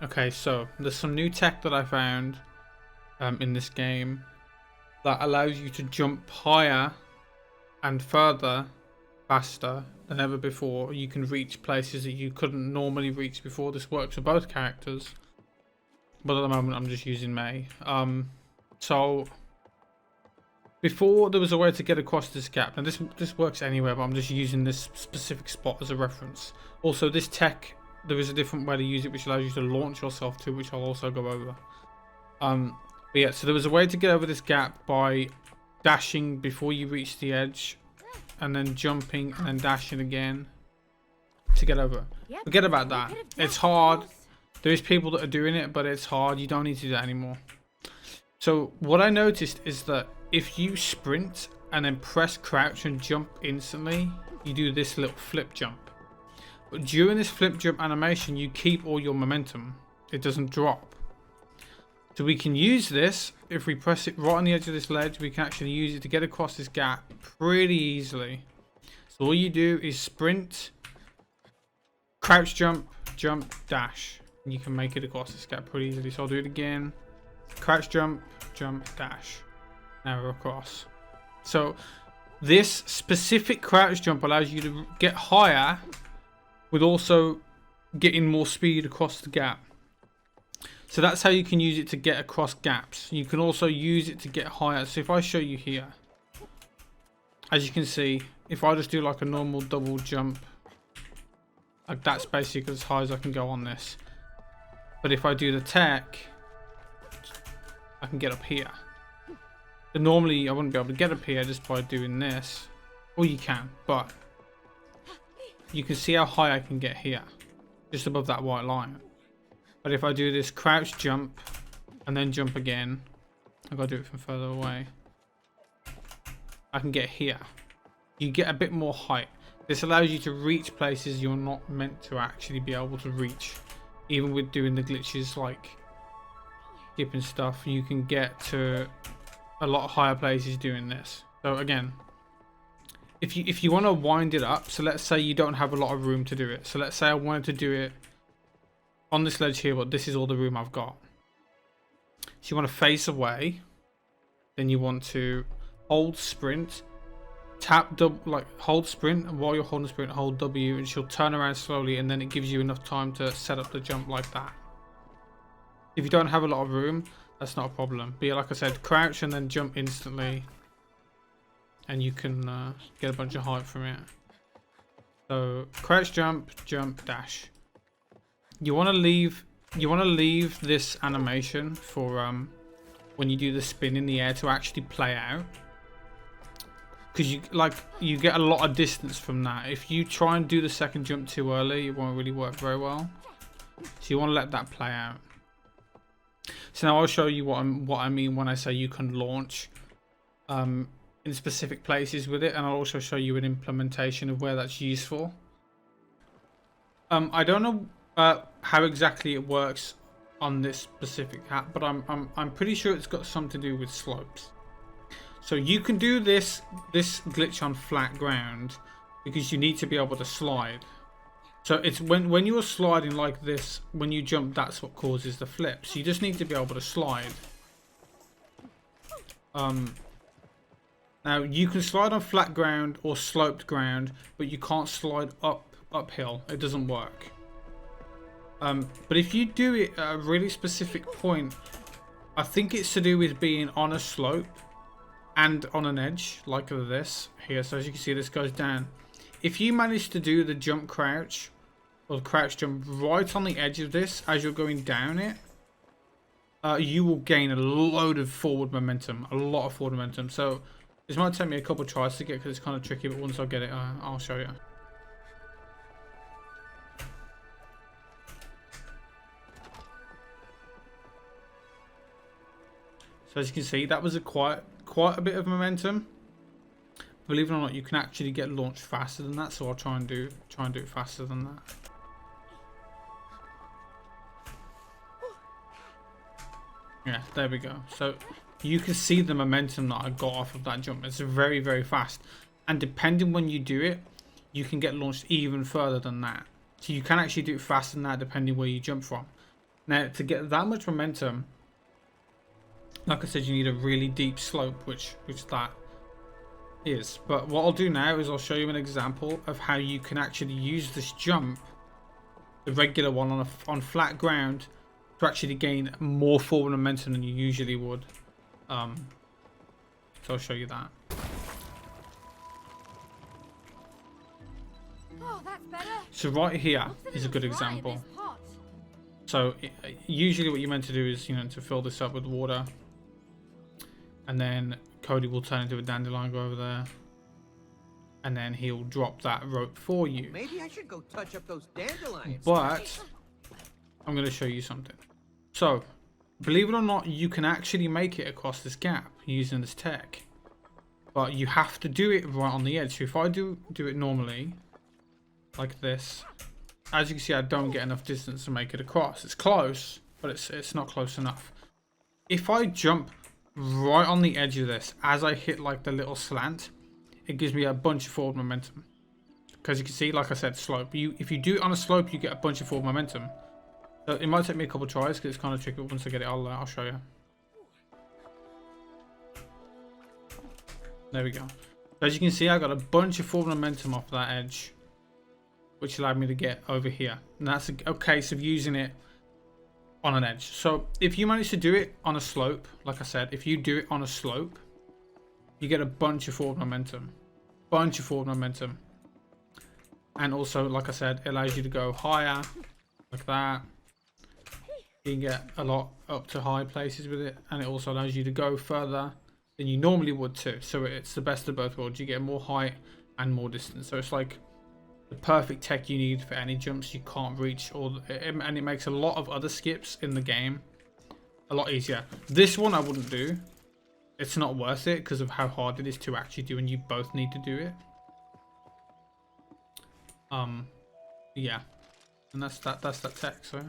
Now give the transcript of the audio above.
Okay, so there's some new tech that I found in this game that allows you to jump higher and further faster than ever before. You can reach places that you couldn't normally reach before. This works for both characters, but at the moment I'm just using May. So before there was a way to get across this gap. Now this works anywhere, but I'm just using this specific spot as a reference. Also, this tech, there is a different way to use it, which allows you to launch yourself to, which I'll also go over. But yeah, so there was a way to get over this gap by dashing before you reach the edge, and then jumping and then dashing again to get over. Forget about that. It's hard. There is people that are doing it, but it's hard. You don't need to do that anymore. So what I noticed is that if you sprint and then press crouch and jump instantly, you do this little flip jump. But during this flip jump animation, you keep all your momentum. It doesn't drop. So we can use this. If we press it right on the edge of this ledge, we can actually use it to get across this gap pretty easily. So all you do is sprint, crouch jump, jump, dash. And you can make it across this gap pretty easily. So I'll do it again. Crouch jump, jump, dash. Now we're across. So this specific crouch jump allows you to get higher with also getting more speed across the gap. So that's how you can use it to get across gaps. You can also use it to get higher. So if I show you here, as you can see, if I just do like a normal double jump, like that's basically as high as I can go on this. But if I do the tech, I can get up here. But normally I wouldn't be able to get up here just by doing this. Or you can, but you can see how high I can get here, just above that white line. But if I do this crouch jump and then jump again, I've got to do it from further away, I can get here. You get a bit more height. This allows you to reach places you're not meant to actually be able to reach. Even with doing the glitches like skipping stuff, you can get to a lot higher places doing this. So again, if you want to wind it up, so let's say you don't have a lot of room to do it. So let's say I wanted to do it on this ledge here, but this is all the room I've got. So you want to face away, then you want to hold sprint, tap double, like hold sprint, and while you're holding sprint, hold W, and she'll turn around slowly, and then it gives you enough time to set up the jump like that. If you don't have a lot of room, that's not a problem. But yeah, like I said, crouch and then jump instantly, and you can get a bunch of height from it. So crouch, jump, jump, dash. You want to leave this animation for when you do the spin in the air to actually play out, because you get a lot of distance from that. If you try and do the second jump too early, it won't really work very well. So you want to let that play out. So now I'll show you what I mean when I say you can launch in specific places with it, and I'll also show you an implementation of where that's useful. I don't know how exactly it works on this specific hat, but I'm pretty sure it's got something to do with slopes. So you can do this glitch on flat ground because you need to be able to slide. So it's when you're sliding like this, when you jump, that's what causes the flip. So you just need to be able to slide. Now you can slide on flat ground or sloped ground, but you can't slide uphill. It doesn't work. But if you do it at a really specific point, I think it's to do with being on a slope and on an edge like this here. So as you can see, this goes down. If you manage to do the jump crouch or the crouch jump right on the edge of this as you're going down it, you will gain a load of forward momentum, a lot of forward momentum. So this might take me a couple of tries to get, because it's kind of tricky, but once I get it, I'll show you. So as you can see, that was quite a bit of momentum. Believe it or not, you can actually get launched faster than that. So I'll try and do it faster than that. Yeah, there we go. So you can see the momentum that I got off of that jump. It's very, very fast. And depending when you do it, you can get launched even further than that. So you can actually do it faster than that depending where you jump from. Now, to get that much momentum, like I said, you need a really deep slope, which that is. But what I'll do now is I'll show you an example of how you can actually use this jump, the regular one on flat ground, to actually gain more forward momentum than you usually would. So I'll show you that. Oh, that's better. So right here is a good example. So usually what you're meant to do is, to fill this up with water, and then Cody will turn into a dandelion, go over there, and then he'll drop that rope for you. Maybe I should go touch up those dandelions. But I'm going to show you something. So, believe it or not, you can actually make it across this gap using this tech, but you have to do it right on the edge. So if I do it normally, like this, as you can see, I don't get enough distance to make it across. It's close, but it's not close enough. If I jump right on the edge of this, as I hit like the little slant, it gives me a bunch of forward momentum. Because you can see, like I said, slope. If you do it on a slope, you get a bunch of forward momentum. So it might take me a couple tries because it's kind of tricky. Once I get it, I'll show you. There we go. As you can see, I got a bunch of forward momentum off that edge, which allowed me to get over here. And that's a case of using it on an edge. So if you manage to do it on a slope, like I said, if you do it on a slope, you get a bunch of forward momentum. And also, like I said, it allows you to go higher, like that. You can get a lot up to high places with it, and it also allows you to go further than you normally would too. So it's the best of both worlds. You get more height and more distance. So it's like the perfect tech you need for any jumps you can't reach, and it makes a lot of other skips in the game a lot easier. This one I wouldn't do. It's not worth it because of how hard it is to actually do, and you both need to do it. Yeah, and that's that tech. So.